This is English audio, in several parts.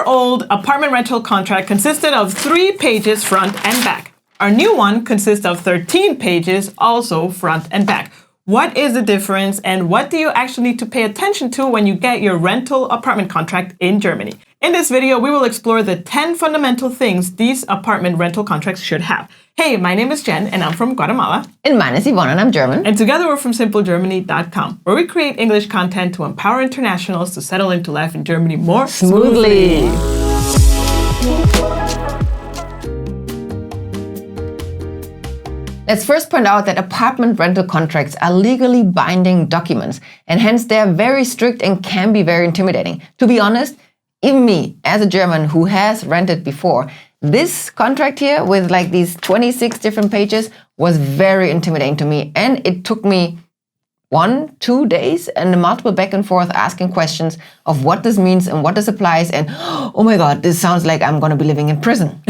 old apartment rental contract consisted of 3 pages front and back. Our new one consists of 13 pages, also front and back. What is the difference and what do you actually need to pay attention to when you get your rental apartment contract in Germany? In this video, we will explore the 10 fundamental things these apartment rental contracts should have. Hey, my name is Jen and I'm from Guatemala. And mine is Yvonne and I'm German. And together we're from simplegermany.com, where we create English content to empower internationals to settle into life in Germany more smoothly. Let's first point out that apartment rental contracts are legally binding documents, and hence they are very strict and can be very intimidating. To be honest, even me, as a German who has rented before, this contract here with like these 26 different pages was very intimidating to me, and it took me 1-2 days and multiple back and forth asking questions of what this means and what this applies, and oh my god, this sounds like I'm going to be living in prison.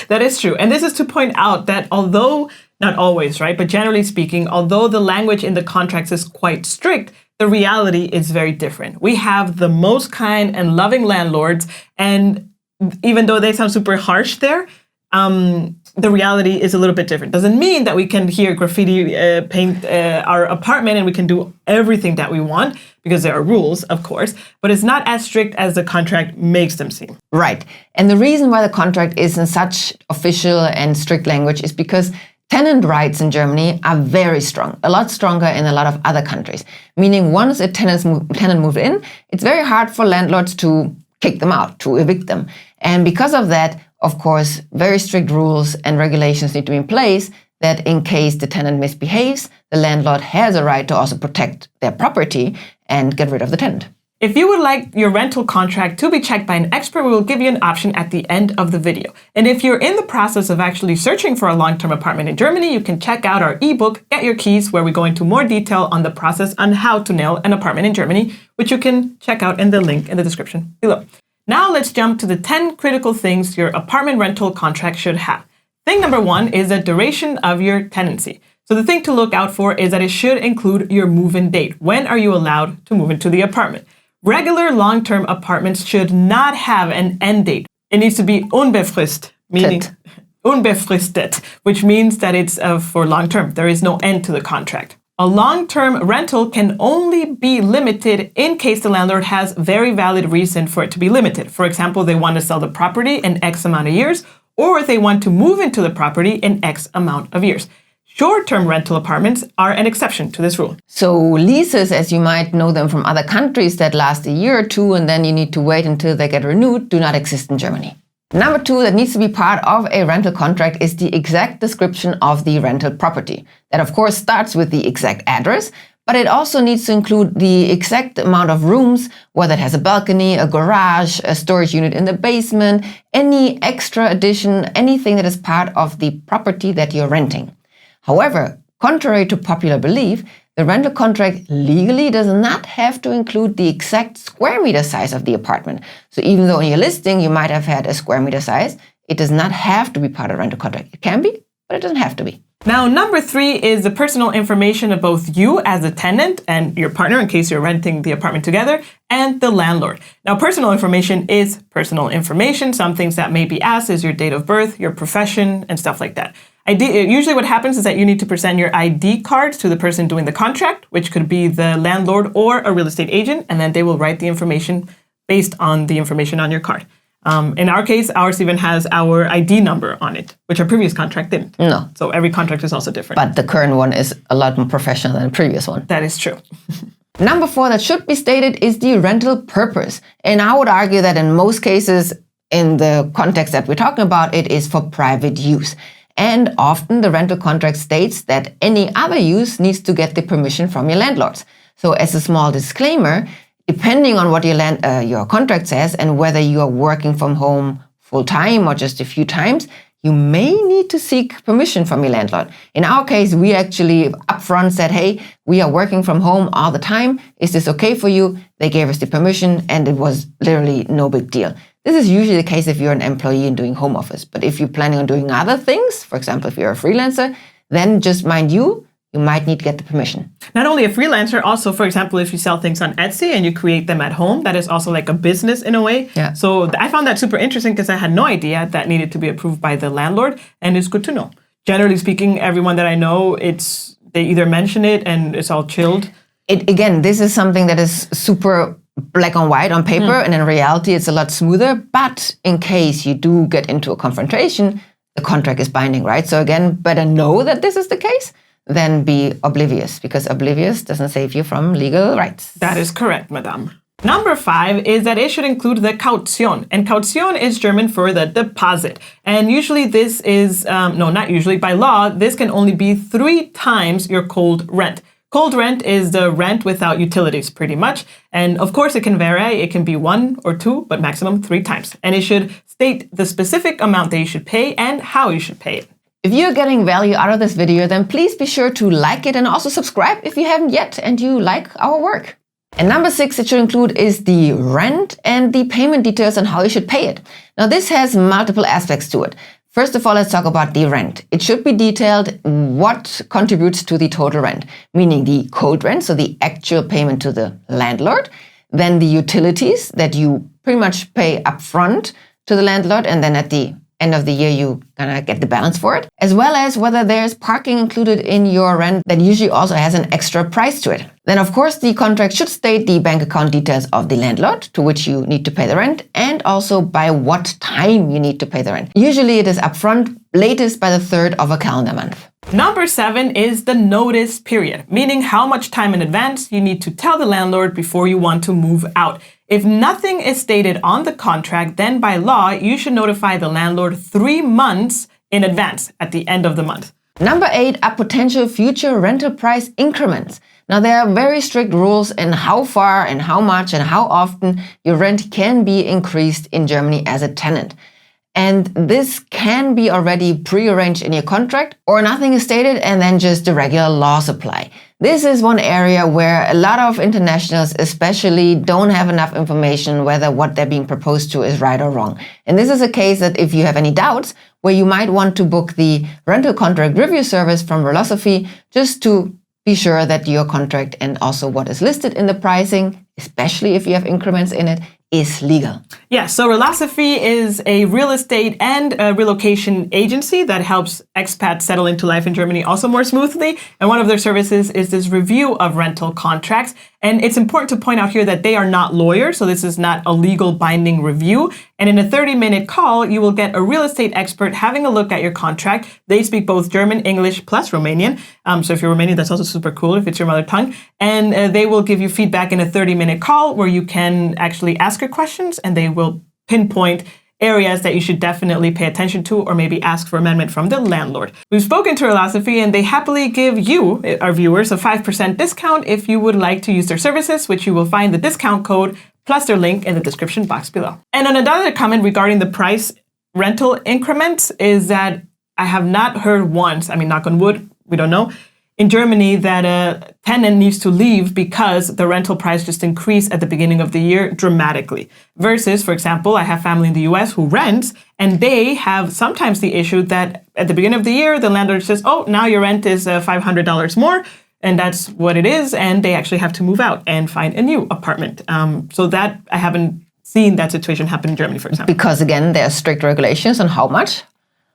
That is true. And this is to point out that although, not always, right, but generally speaking, although the language in the contracts is quite strict, the reality is very different. We have the most kind and loving landlords, and even though they sound super harsh there, the reality is a little bit different. Doesn't mean that we can here graffiti paint our apartment and we can do everything that we want, because there are rules, of course, but it's not as strict as the contract makes them seem. Right. And the reason why the contract is in such official and strict language is because tenant rights in Germany are very strong, a lot stronger in a lot of other countries. Meaning once a tenant moved in, it's very hard for landlords to kick them out, to evict them. And because of that, of course, very strict rules and regulations need to be in place that in case the tenant misbehaves, the landlord has a right to also protect their property and get rid of the tenant. If you would like your rental contract to be checked by an expert, we will give you an option at the end of the video. And if you're in the process of actually searching for a long-term apartment in Germany, you can check out our ebook, Get Your Keys, where we go into more detail on the process on how to nail an apartment in Germany, which you can check out in the link in the description below. Now let's jump to the 10 critical things your apartment rental contract should have. Thing number 1 is the duration of your tenancy. So the thing to look out for is that it should include your move-in date. When are you allowed to move into the apartment? Regular long-term apartments should not have an end date. It needs to be unbefristet, meaning unbefristet, which means that it's for long-term. There is no end to the contract. A long-term rental can only be limited in case the landlord has very valid reason for it to be limited. For example, they want to sell the property in X amount of years, or they want to move into the property in X amount of years. Short-term rental apartments are an exception to this rule. So leases, as you might know them from other countries that last a year or two and then you need to wait until they get renewed, do not exist in Germany. Number 2 that needs to be part of a rental contract is the exact description of the rental property. That of course starts with the exact address, but it also needs to include the exact amount of rooms, whether it has a balcony, a garage, a storage unit in the basement, any extra addition, anything that is part of the property that you're renting. However, contrary to popular belief, the rental contract legally does not have to include the exact square meter size of the apartment. So even though in your listing you might have had a square meter size, it does not have to be part of the rental contract. It can be, but it doesn't have to be. Now, number 3 is the personal information of both you as a tenant and your partner, in case you're renting the apartment together, and the landlord. Now, personal information is personal information. Some things that may be asked is your date of birth, your profession, and stuff like that. Usually what happens is that you need to present your ID cards to the person doing the contract, which could be the landlord or a real estate agent, and then they will write the information based on the information on your card. In our case, ours even has our ID number on it, which our previous contract didn't. No. So every contract is also different. But the current one is a lot more professional than the previous one. That is true. Number 4 that should be stated is the rental purpose. And I would argue that in most cases, in the context that we're talking about, it is for private use. And often the rental contract states that any other use needs to get the permission from your landlords. So as a small disclaimer, depending on what your contract says and whether you are working from home full-time or just a few times, you may need to seek permission from your landlord. In our case, we actually upfront said, hey, we are working from home all the time. Is this okay for you? They gave us the permission and it was literally no big deal. This is usually the case if you're an employee and doing home office. But if you're planning on doing other things, for example, if you're a freelancer, then just mind you, you might need to get the permission. Not only a freelancer, also, for example, if you sell things on Etsy and you create them at home, that is also like a business in a way. Yeah. So I found that super interesting because I had no idea that needed to be approved by the landlord, and it's good to know. Generally speaking, everyone that I know, they either mention it and it's all chilled. Again, this is something that is super black and white on paper, and in reality, it's a lot smoother. But in case you do get into a confrontation, the contract is binding, right? So again, better know that this is the case than be oblivious, because oblivious doesn't save you from legal rights. That is correct, madame. Number 5 is that it should include the Kaution. And Kaution is German for the deposit. And usually this is, not usually, by law, this can only be 3 times your cold rent. Cold rent is the rent without utilities, pretty much. And of course, it can vary. It can be 1 or 2, but maximum 3 times. And it should state the specific amount that you should pay and how you should pay it. If you're getting value out of this video, then please be sure to like it and also subscribe if you haven't yet and you like our work. And number 6 it should include is the rent and the payment details on how you should pay it. Now this has multiple aspects to it. First of all, let's talk about the rent. It should be detailed what contributes to the total rent, meaning the cold rent, so the actual payment to the landlord, then the utilities that you pretty much pay upfront to the landlord, and then at the end of the year, you're gonna get the balance for it, as well as whether there's parking included in your rent that usually also has an extra price to it. Then, of course, the contract should state the bank account details of the landlord to which you need to pay the rent, and also by what time you need to pay the rent. Usually it is upfront, latest by the 3rd of a calendar month. Number 7 is the notice period, meaning how much time in advance you need to tell the landlord before you want to move out. If nothing is stated on the contract, then by law, you should notify the landlord 3 months in advance at the end of the month. Number 8 are potential future rental price increments. Now, there are very strict rules in how far and how much and how often your rent can be increased in Germany as a tenant. And this can be already prearranged in your contract, or nothing is stated and then just the regular laws apply. This is one area where a lot of internationals especially don't have enough information whether what they're being proposed to is right or wrong. And this is a case that if you have any doubts, where you might want to book the rental contract review service from Philosophy just to be sure that your contract and also what is listed in the pricing, especially if you have increments in it, is legal. Yeah, so Philosophy is a real estate and a relocation agency that helps expats settle into life in Germany also more smoothly. And one of their services is this review of rental contracts. And it's important to point out here that they are not lawyers, so this is not a legal binding review. And in a 30-minute call, you will get a real estate expert having a look at your contract. They speak both German, English, plus Romanian. So if you're Romanian, that's also super cool if it's your mother tongue. And they will give you feedback in a 30-minute call where you can actually ask your questions, and they will pinpoint areas that you should definitely pay attention to, or maybe ask for amendment from the landlord. We've spoken to Philosophy, and they happily give you, our viewers, a 5% discount if you would like to use their services, which you will find the discount code plus their link in the description box below. And another comment regarding the price rental increments is that I have not heard once, knock on wood, we don't know, in Germany that a tenant needs to leave because the rental price just increased at the beginning of the year dramatically. Versus, for example, I have family in the US who rents, and they have sometimes the issue that at the beginning of the year, the landlord says, oh, now your rent is $500 more, and that's what it is, and they actually have to move out and find a new apartment. So that I haven't seen that situation happen in Germany, for example. Because again, there are strict regulations on how much,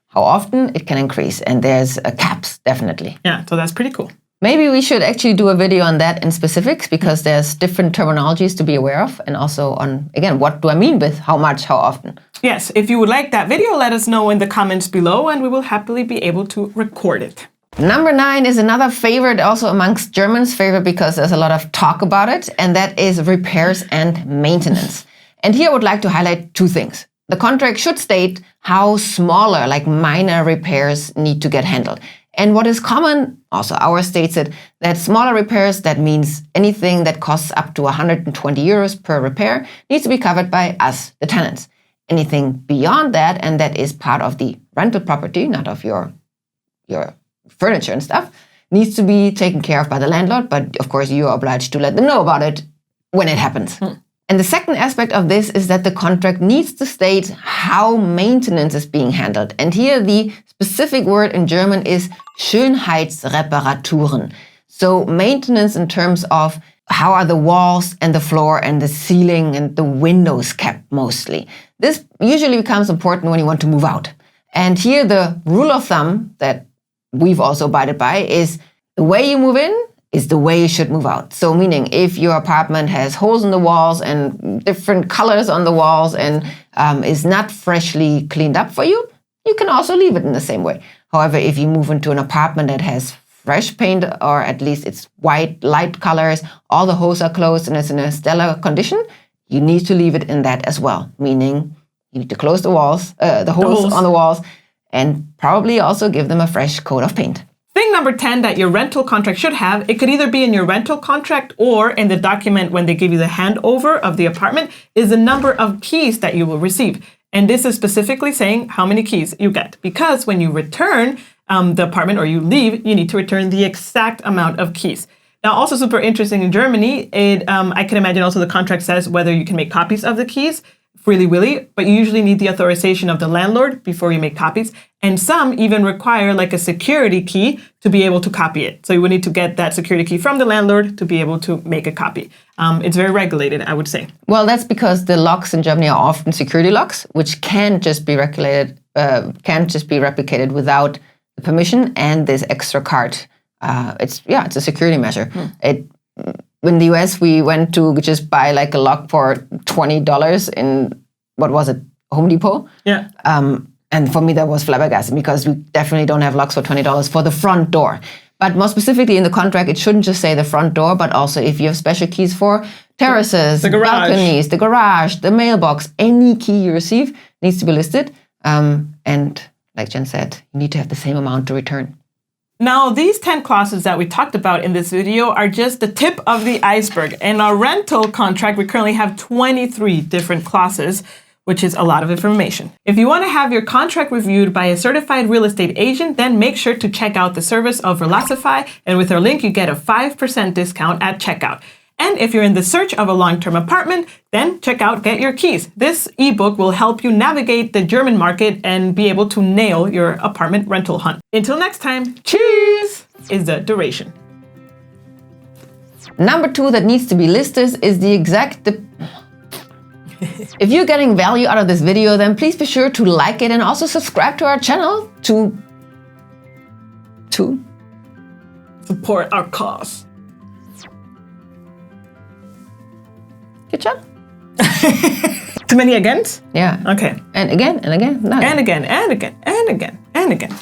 how often it can increase, and there's caps, definitely. Yeah, so that's pretty cool. Maybe we should actually do a video on that in specifics, because there's different terminologies to be aware of, and also on, again, what do I mean with how much, how often? Yes, if you would like that video, let us know in the comments below, and we will happily be able to record it. Number 9 is another favorite, also amongst Germans, favorite because there's a lot of talk about it, and that is repairs and maintenance. And here I would like to highlight 2 things. The contract should state how smaller, like minor repairs need to get handled. And what is common, also ours states it, that smaller repairs, that means anything that costs up to 120 euros per repair, needs to be covered by us, the tenants. Anything beyond that, and that is part of the rental property, not of your furniture and stuff, needs to be taken care of by the landlord, but of course you are obliged to let them know about it when it happens. And the second aspect of this is that the contract needs to state how maintenance is being handled. And here the specific word in German is Schönheitsreparaturen. So maintenance in terms of how are the walls and the floor and the ceiling and the windows kept mostly. This usually becomes important when you want to move out. And here the rule of thumb that we've also abided by is the way you move in is the way you should move out. So meaning if your apartment has holes in the walls and different colors on the walls and is not freshly cleaned up for you, you can also leave it in the same way. However, if you move into an apartment that has fresh paint, or at least it's white, light colors, all the holes are closed and it's in a stellar condition, you need to leave it in that as well. Meaning you need to close the walls, the holes on the walls, and probably also give them a fresh coat of paint. Thing number 10 that your rental contract should have, it could either be in your rental contract or in the document when they give you the handover of the apartment, is the number of keys that you will receive. And this is specifically saying how many keys you get. Because when you return the apartment or you leave, you need to return the exact amount of keys. Now, also super interesting in Germany, I can imagine also the contract says whether you can make copies of the keys freely willy, but you usually need the authorization of the landlord before you make copies. And some even require like a security key to be able to copy it. So you would need to get that security key from the landlord to be able to make a copy. It's very regulated, I would say. Well, that's because the locks in Germany are often security locks, which can't just be replicated without the permission and this extra card. It's a security measure. In the US, we went to just buy like a lock for $20 in, what was it, Home Depot? Yeah. And for me, that was flabbergasting because we definitely don't have locks for $20 for the front door. But more specifically in the contract, it shouldn't just say the front door, but also if you have special keys for terraces, the garage, balconies, the garage, the mailbox, any key you receive needs to be listed. And like Jen said, you need to have the same amount to return. Now, these 10 clauses that we talked about in this video are just the tip of the iceberg. In our rental contract, we currently have 23 different clauses, which is a lot of information. If you want to have your contract reviewed by a certified real estate agent, then make sure to check out the service of Velocify, and with our link, you get a 5% discount at checkout. And if you're in the search of a long-term apartment, then check out Get Your Keys. This ebook will help you navigate the German market and be able to nail your apartment rental hunt. Until next time, cheers is the duration. Number 2 that needs to be listed is the exact... If you're getting value out of this video, then please be sure to like it and also subscribe to our channel to support our cause. Good job. Too many agains? Yeah. Okay. And again, and again. And again, and again, and again, and again.